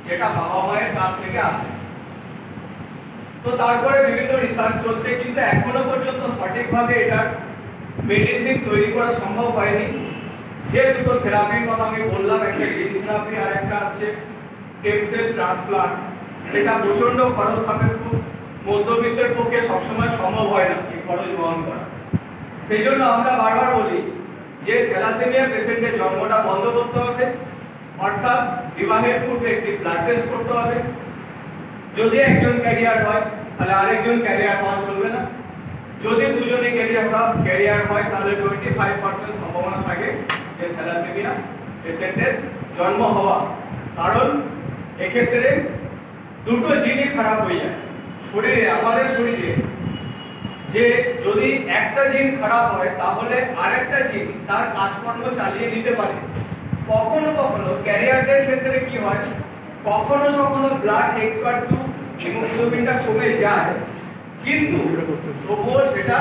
যেটা বাবা মায়ের কাছ থেকে আসে। তো তারপরে বিভিন্ন রিসার্চ চলছে, কিন্তু এখনো পর্যন্ত সঠিকভাবে এটার মেডিসিন তৈরি করা সম্ভব হয়নি। যে দুটো থেরাপির কথা আমি বললাম, একটা জিন থেরাপি আর একটা হচ্ছে স্টেম সেল ট্রান্সপ্লান্ট, সেটা প্রচন্ড খরচ সাপেক্ষ, মধ্যবিত্তের পক্ষে সবসময় সম্ভব হয় না এই খরচ বহন করা। সেই জন্য আমরা বারবার বলি যে থ্যালাসেমিয়া পেশেন্টের জন্মটা বন্ধ করতে হবে, অর্থাৎ বিবাহের পূর্বে একটি ব্লাড টেস্ট করতে হবে। যদি একজন ক্যারিয়ার হয় তাহলে আরেকজন ক্যারিয়ার হওয়া চলবে না। যদি দুজনে ক্যারিয়ার হয় তাহলে 25% সম্ভাবনা থাকে যে থ্যালাসেমিয়া পেশেন্টের জন্ম হওয়া। কারণ এক্ষেত্রে দুটো জিনই খারাপ হয়ে যায় শরীরে, আমাদের শরীরে। যে যদি একটা জিন খারাপ হয় তাহলে আরেকটা জিন তার কাজকর্ম চালিয়ে নিতে পারে। কখনো কখনো ক্যারিয়ারদের ক্ষেত্রে কি হয়, কখনো কখনো ব্লাড একটু হিমোগ্লোবিনটা কমে যায়, কিন্তু তবুও সেটা